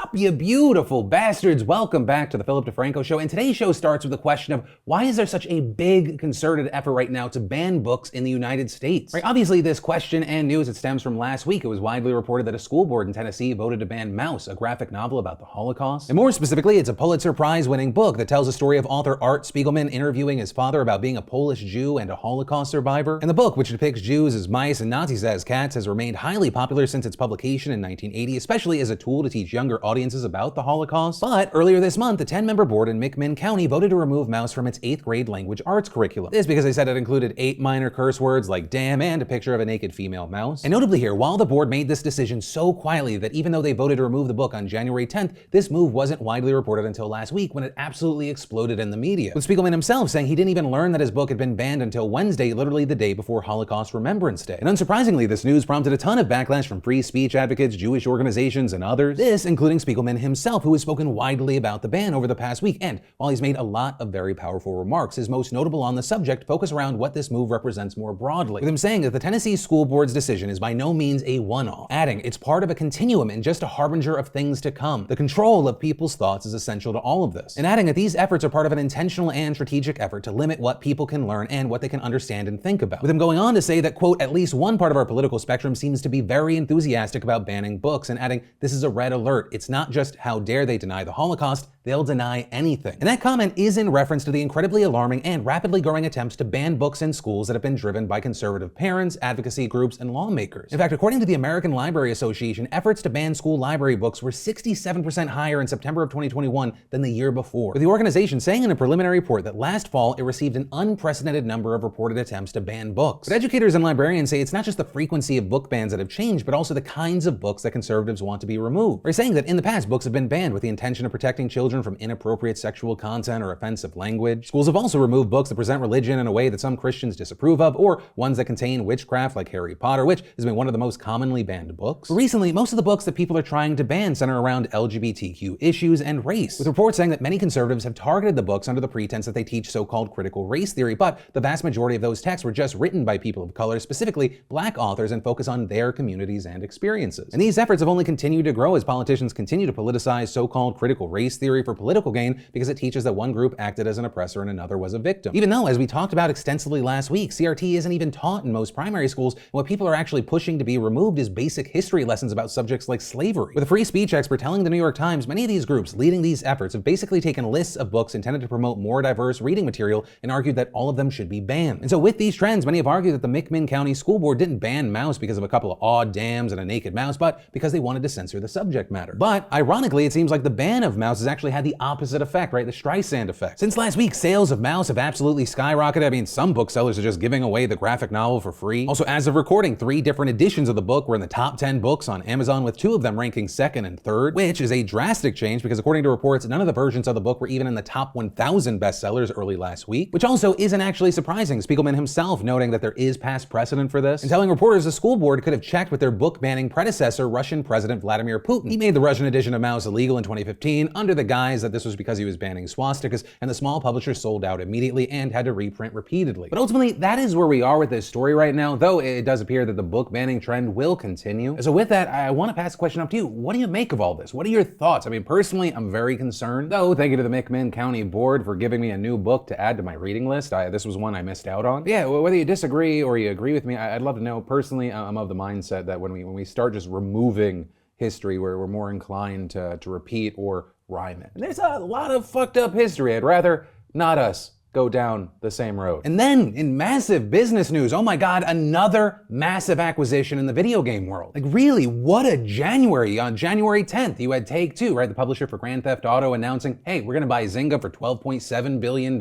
up, you beautiful bastards? Welcome back to the Philip DeFranco Show, and today's show starts with the question of why is there such a big concerted effort right now to ban books in the United States? Right, obviously this question and news, it stems from last week. It was widely reported that a school board in Tennessee voted to ban Maus, a graphic novel about the Holocaust. And more specifically, it's a Pulitzer Prize-winning book that tells the story of author Art Spiegelman interviewing his father about being a Polish Jew and a Holocaust survivor. And the book, which depicts Jews as mice and Nazis as cats, has remained highly popular since its publication in 1980, especially as a tool to teach younger audiences about the Holocaust. But earlier this month, the 10-member board in McMinn County voted to remove Maus from its 8th grade language arts curriculum. This because they said it included 8 minor curse words like damn and a picture of a naked female mouse. And notably here, while the board made this decision so quietly that even though they voted to remove the book on January 10th, this move wasn't widely reported until last week when it absolutely exploded in the media, with Spiegelman himself saying he didn't even learn that his book had been banned until Wednesday, literally the day before Holocaust Remembrance Day. And unsurprisingly, this news prompted a ton of backlash from free speech advocates, Jewish organizations, and others. This including Spiegelman himself, who has spoken widely about the ban over the past week. And while he's made a lot of very powerful remarks, his most notable on the subject focus around what this move represents more broadly, with him saying that the Tennessee School Board's decision is by no means a one-off, adding it's part of a continuum and just a harbinger of things to come. The control of people's thoughts is essential to all of this. And adding that these efforts are part of an intentional and strategic effort to limit what people can learn and what they can understand and think about. With him going on to say that, quote, at least one part of our political spectrum seems to be very enthusiastic about banning books, and adding, this is a red alert. It's not just how dare they deny the Holocaust, they'll deny anything. And that comment is in reference to the incredibly alarming and rapidly growing attempts to ban books in schools that have been driven by conservative parents, advocacy groups, and lawmakers. In fact, according to the American Library Association, efforts to ban school library books were 67% higher in September of 2021 than the year before, with the organization saying in a preliminary report that last fall it received an unprecedented number of reported attempts to ban books. But educators and librarians say it's not just the frequency of book bans that have changed, but also the kinds of books that conservatives want to be removed. They're saying that in the past, books have been banned with the intention of protecting children from inappropriate sexual content or offensive language. Schools have also removed books that present religion in a way that some Christians disapprove of, or ones that contain witchcraft like Harry Potter, which has been one of the most commonly banned books. But recently, most of the books that people are trying to ban center around LGBTQ issues and race, with reports saying that many conservatives have targeted the books under the pretense that they teach so-called critical race theory, but the vast majority of those texts were just written by people of color, specifically Black authors, and focus on their communities and experiences. And these efforts have only continued to grow as politicians continue to politicize so-called critical race theory for political gain because it teaches that one group acted as an oppressor and another was a victim. Even though, as we talked about extensively last week, CRT isn't even taught in most primary schools, and what people are actually pushing to be removed is basic history lessons about subjects like slavery. With a free speech expert telling the New York Times, many of these groups leading these efforts have basically taken lists of books intended to promote more diverse reading material and argued that all of them should be banned. And so with these trends, many have argued that the McMinn County School Board didn't ban Maus because of a couple of odd dams and a naked mouse, but because they wanted to censor the subject matter. But ironically, it seems like the ban of Maus has actually had the opposite effect, right? The Streisand effect. Since last week, sales of Maus have absolutely skyrocketed. I mean, some booksellers are just giving away the graphic novel for free. Also, as of recording, 3 different editions of the book were in the top 10 books on Amazon, with 2 of them ranking 2nd and 3rd, which is a drastic change because according to reports, none of the versions of the book were even in the top 1,000 bestsellers early last week, which also isn't actually surprising. Spiegelman himself noting that there is past precedent for this and telling reporters the school board could have checked with their book banning predecessor, Russian President Vladimir Putin. He made the Russian edition of Maus illegal in 2015 under the guise that this was because he was banning swastikas, and the small publisher sold out immediately and had to reprint repeatedly. But ultimately, that is where we are with this story right now, though it does appear that the book banning trend will continue. So with that, I want to pass the question up to you. What do you make of all this? What are your thoughts? I mean, personally, I'm very concerned, though thank you to the McMinn County Board for giving me a new book to add to my reading list. This was one I missed out on. But yeah, whether you disagree or you agree with me, I'd love to know. Personally, I'm of the mindset that when we start just removing history, we're more inclined to repeat or rhyme it. And there's a lot of fucked up history. I'd rather not us go down the same road. And then, in massive business news, oh my god, another massive acquisition in the video game world. Like really, what a January. On January 10th, you had Take-Two, right, the publisher for Grand Theft Auto, announcing, hey, we're gonna buy Zynga for $12.7 billion.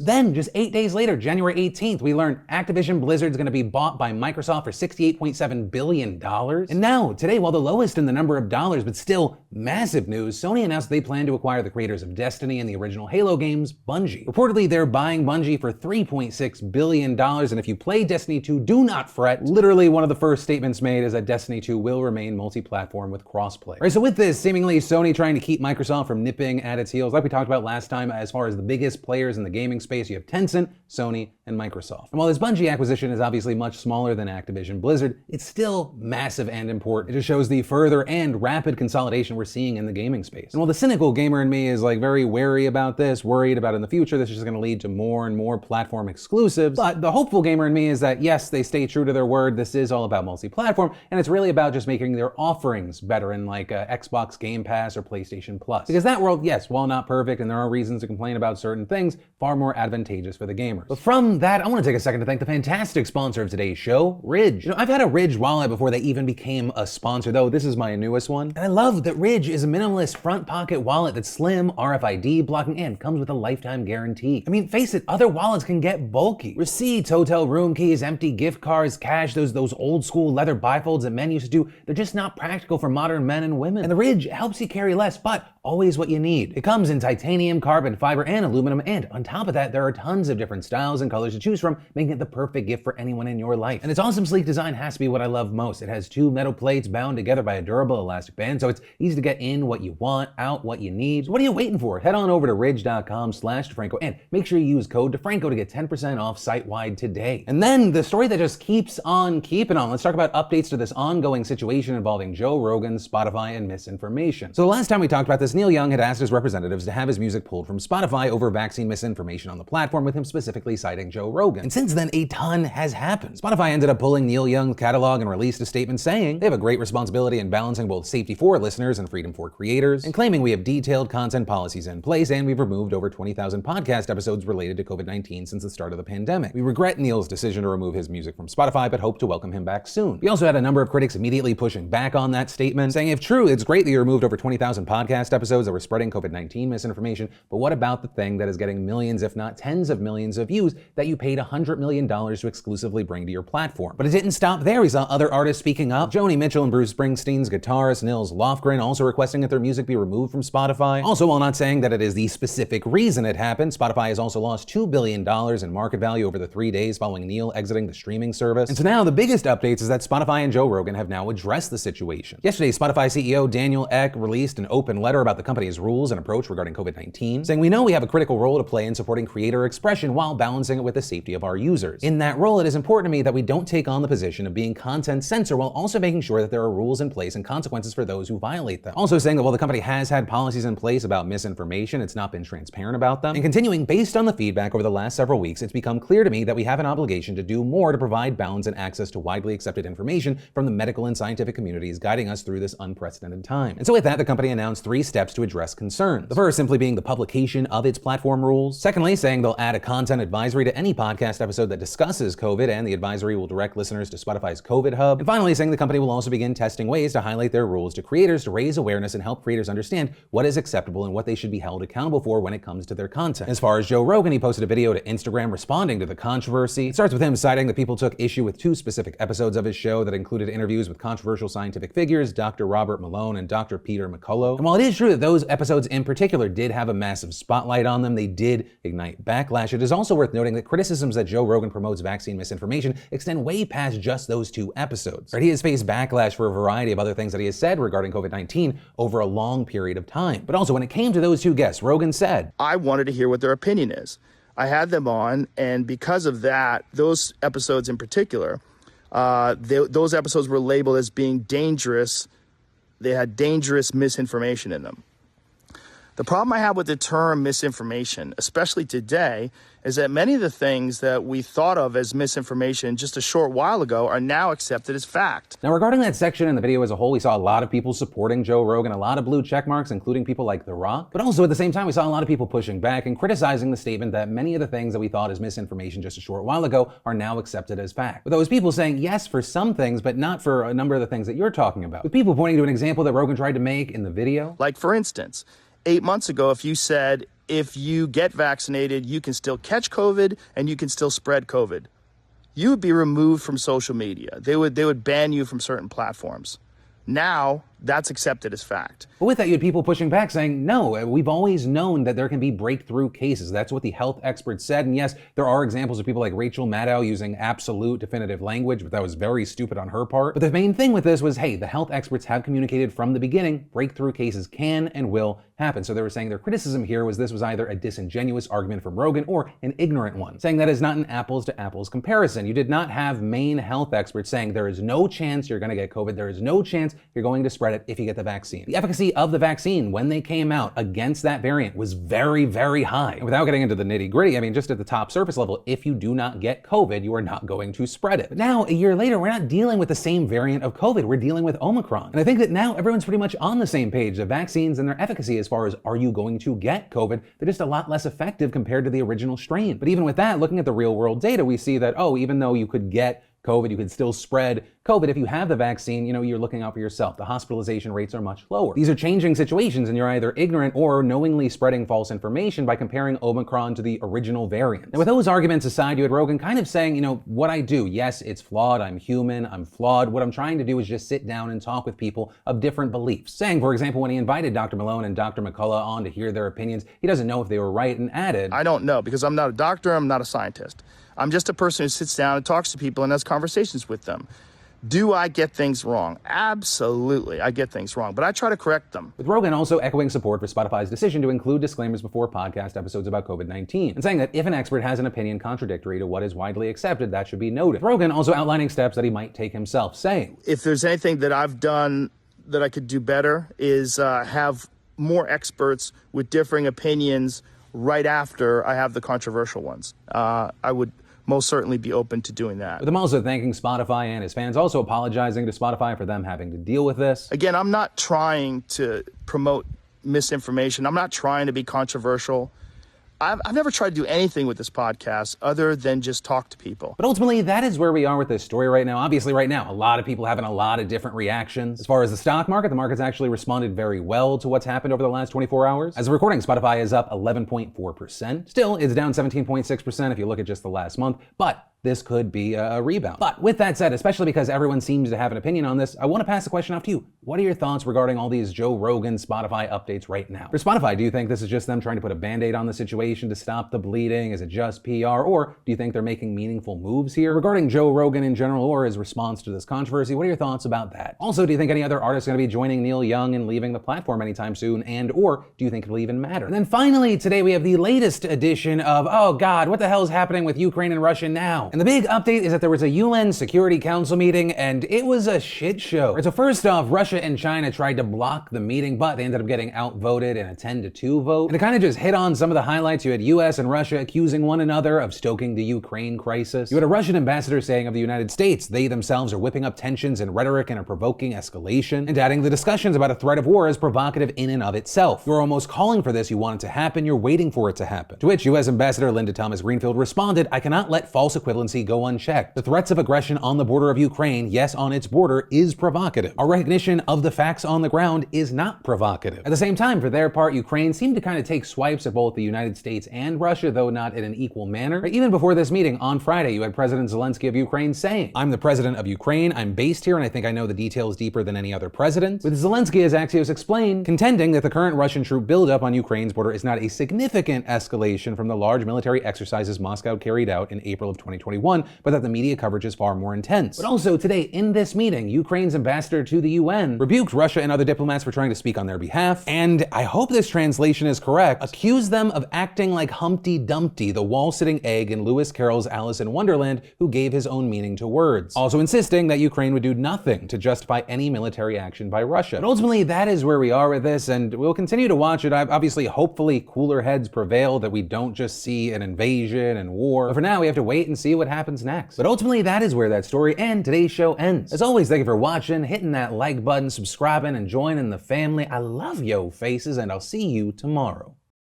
Then, just 8 days later, January 18th, we learned Activision Blizzard's gonna be bought by Microsoft for $68.7 billion. And now, today, while the lowest in the number of dollars, but still massive news, Sony announced they plan to acquire the creators of Destiny and the original Halo games, Bungie. Reportedly, their buying Bungie for $3.6 billion, and if you play Destiny 2, do not fret. Literally, one of the first statements made is that Destiny 2 will remain multi-platform with crossplay. Right, so with this, seemingly Sony trying to keep Microsoft from nipping at its heels, like we talked about last time, as far as the biggest players in the gaming space, you have Tencent, Sony, and Microsoft. And while this Bungie acquisition is obviously much smaller than Activision Blizzard, it's still massive and important. It just shows the further and rapid consolidation we're seeing in the gaming space. And while the cynical gamer in me is like very wary about this, worried about in the future, this is just gonna lead to more and more platform exclusives, but the hopeful gamer in me is that yes, they stay true to their word, this is all about multi-platform, and it's really about just making their offerings better in like Xbox Game Pass or PlayStation Plus. Because that world, yes, while not perfect and there are reasons to complain about certain things, far more advantageous for the gamers. But from that, I want to take a second to thank the fantastic sponsor of today's show, Ridge. You know, I've had a Ridge wallet before they even became a sponsor, though this is my newest one. And I love that Ridge is a minimalist front pocket wallet that's slim, RFID blocking, and comes with a lifetime guarantee. I mean, face it, other wallets can get bulky. Receipts, hotel room keys, empty gift cards, cash, those old school leather bifolds that men used to do, they're just not practical for modern men and women. And the Ridge helps you carry less, but always what you need. It comes in titanium, carbon fiber, and aluminum, and on top of that, there are tons of different styles and colors to choose from, making it the perfect gift for anyone in your life. And its awesome sleek design has to be what I love most. It has two metal plates bound together by a durable elastic band, so it's easy to get in what you want, out what you need. So what are you waiting for? Head on over to ridge.com/DeFranco and make sure you use code DeFranco to get 10% off site-wide today. And then the story that just keeps on keeping on. Let's talk about updates to this ongoing situation involving Joe Rogan, Spotify, and misinformation. So the last time we talked about this, Neil Young had asked his representatives to have his music pulled from Spotify over vaccine misinformation on the platform, with him specifically citing Joe Rogan. And since then, a ton has happened. Spotify ended up pulling Neil Young's catalog and released a statement saying they have a great responsibility in balancing both safety for listeners and freedom for creators, and claiming we have detailed content policies in place, and we've removed over 20,000 podcast episodes related to COVID-19 since the start of the pandemic. We regret Neil's decision to remove his music from Spotify, but hope to welcome him back soon. We also had a number of critics immediately pushing back on that statement, saying if true, it's great that you removed over 20,000 podcast episodes that were spreading COVID-19 misinformation, but what about the thing that is getting millions, if not tens of millions of views that you paid $100 million to exclusively bring to your platform? But it didn't stop there. We saw other artists speaking up. Joni Mitchell and Bruce Springsteen's guitarist Nils Lofgren also requesting that their music be removed from Spotify. Also, while not saying that it is the specific reason it happened, Spotify has also lost $2 billion in market value over the 3 days following Neil exiting the streaming service. And so now the biggest updates is that Spotify and Joe Rogan have now addressed the situation. Yesterday, Spotify CEO Daniel Ek released an open letter about the company's rules and approach regarding COVID-19, saying we know we have a critical role to play in supporting creator expression while balancing it with the safety of our users. In that role, it is important to me that we don't take on the position of being content censor while also making sure that there are rules in place and consequences for those who violate them. Also saying that while the company has had policies in place about misinformation, it's not been transparent about them. And continuing, based on the feedback over the last several weeks, it's become clear to me that we have an obligation to do more to provide balance and access to widely accepted information from the medical and scientific communities guiding us through this unprecedented time. And so with that, the company announced 3 steps to address concerns. The first simply being the publication of its platform rules. Secondly, saying they'll add a content advisory to any podcast episode that discusses COVID, and the advisory will direct listeners to Spotify's COVID hub. And finally, saying the company will also begin testing ways to highlight their rules to creators to raise awareness and help creators understand what is acceptable and what they should be held accountable for when it comes to their content. As far as Joe Rogan, he posted a video to Instagram responding to the controversy. It starts with him citing that people took issue with 2 specific episodes of his show that included interviews with controversial scientific figures, Dr. Robert Malone and Dr. Peter McCullough. And while it is true that those episodes in particular did have a massive spotlight on them, they did ignite backlash, it is also worth noting that criticisms that Joe Rogan promotes vaccine misinformation extend way past just those 2 episodes. Right? He has faced backlash for a variety of other things that he has said regarding COVID-19 over a long period of time. But also when it came to those 2 guests, Rogan said, I wanted to hear what their opinion is. I had them on, and because of that, those episodes in particular, those episodes were labeled as being dangerous. They had dangerous misinformation in them. The problem I have with the term misinformation, especially today, is that many of the things that we thought of as misinformation just a short while ago are now accepted as fact. Now, regarding that section in the video as a whole, we saw a lot of people supporting Joe Rogan, a lot of blue check marks, including people like The Rock. But also at the same time, we saw a lot of people pushing back and criticizing the statement that many of the things that we thought as misinformation just a short while ago are now accepted as fact. With those people saying yes for some things, but not for a number of the things that you're talking about. With people pointing to an example that Rogan tried to make in the video. Like, for instance, 8 months ago, if you said, if you get vaccinated, you can still catch COVID and you can still spread COVID, you would be removed from social media. They would ban you from certain platforms. Now, That's accepted as fact. But with that, you had people pushing back saying, no, we've always known that there can be breakthrough cases. That's what the health experts said. And yes, there are examples of people like Rachel Maddow using absolute definitive language, but that was very stupid on her part. But the main thing with this was, hey, the health experts have communicated from the beginning, breakthrough cases can and will happen. So they were saying their criticism here was this was either a disingenuous argument from Rogan or an ignorant one, saying that is not an apples to apples comparison. You did not have main health experts saying there is no chance you're going to get COVID. There is no chance you're going to spread it if you get the vaccine. The efficacy of the vaccine when they came out against that variant was very, very high. And without getting into the nitty gritty, I mean, just at the top surface level, if you do not get COVID, you are not going to spread it. But now, a year later, we're not dealing with the same variant of COVID. We're dealing with Omicron. And I think that now everyone's pretty much on the same page of vaccines and their efficacy as far as are you going to get COVID? They're just a lot less effective compared to the original strain. But even with that, looking at the real world data, we see that, oh, even though you could get COVID, you could still spread COVID. If you have the vaccine, you're looking out for yourself. The hospitalization rates are much lower. These are changing situations and you're either ignorant or knowingly spreading false information by comparing Omicron to the original variant. And with those arguments aside, you had Rogan kind of saying, what I do, yes, it's flawed. I'm human. I'm flawed. What I'm trying to do is just sit down and talk with people of different beliefs. Saying, for example, when he invited Dr. Malone and Dr. McCullough on to hear their opinions, he doesn't know if they were right and added, I don't know because I'm not a doctor. I'm not a scientist. I'm just a person who sits down and talks to people and has conversations with them. Do I get things wrong? Absolutely, I get things wrong, but I try to correct them. With Rogan also echoing support for Spotify's decision to include disclaimers before podcast episodes about COVID-19, and saying that if an expert has an opinion contradictory to what is widely accepted, that should be noted. With Rogan also outlining steps that he might take himself, saying, if there's anything that I've done that I could do better is have more experts with differing opinions right after I have the controversial ones. I would most certainly be open to doing that. With him also thanking Spotify and his fans, also apologizing to Spotify for them having to deal with this. Again, I'm not trying to promote misinformation. I'm not trying to be controversial. I've never tried to do anything with this podcast other than just talk to people. But ultimately, that is where we are with this story right now. Obviously, right now, a lot of people having a lot of different reactions. As far as the stock market, the market's actually responded very well to what's happened over the last 24 hours. As of recording, Spotify is up 11.4%. Still, it's down 17.6% if you look at just the last month, but this could be a rebound. But with that said, especially because everyone seems to have an opinion on this, I want to pass the question off to you. What are your thoughts regarding all these Joe Rogan Spotify updates right now? For Spotify, do you think this is just them trying to put a band-aid on the situation to stop the bleeding? Is it just PR? Or do you think they're making meaningful moves here? Regarding Joe Rogan in general or his response to this controversy, what are your thoughts about that? Also, do you think any other artists are going to be joining Neil Young and leaving the platform anytime soon? And or do you think it'll even matter? And then finally, today we have the latest edition of, oh God, what the hell is happening with Ukraine and Russia now? And the big update is that there was a UN Security Council meeting and it was a shit show. So first off, Russia and China tried to block the meeting, but they ended up getting outvoted in a 10-2 vote. And to kind of just hit on some of the highlights, you had US and Russia accusing one another of stoking the Ukraine crisis. You had a Russian ambassador saying of the United States, they themselves are whipping up tensions and rhetoric and are provoking escalation, and adding the discussions about a threat of war as provocative in and of itself. You're almost calling for this, you want it to happen, you're waiting for it to happen. To which US Ambassador Linda Thomas Greenfield responded, I cannot let false equivalency go unchecked. The threats of aggression on the border of Ukraine, yes, on its border, is provocative. Our recognition of the facts on the ground is not provocative. At the same time, for their part, Ukraine seemed to kind of take swipes at both the United States and Russia, though not in an equal manner. Even before this meeting, on Friday, you had President Zelensky of Ukraine saying, I'm the president of Ukraine, I'm based here, and I think I know the details deeper than any other president. With Zelensky, as Axios explained, contending that the current Russian troop buildup on Ukraine's border is not a significant escalation from the large military exercises Moscow carried out in April of 2021, but that the media coverage is far more intense. But also today in this meeting, Ukraine's ambassador to the UN rebuked Russia and other diplomats for trying to speak on their behalf, and I hope this translation is correct, accused them of acting like Humpty Dumpty, the wall-sitting egg in Lewis Carroll's Alice in Wonderland, who gave his own meaning to words. Also insisting that Ukraine would do nothing to justify any military action by Russia. But ultimately, that is where we are with this, and we'll continue to watch it. Obviously, hopefully, cooler heads prevail, that we don't just see an invasion and war. But for now, we have to wait and see what happens next. But ultimately, that is where that story and today's show ends. As always, thank you for watching, hitting that like button, subscribing, and joining the family. I love yo faces, and I'll see you tomorrow.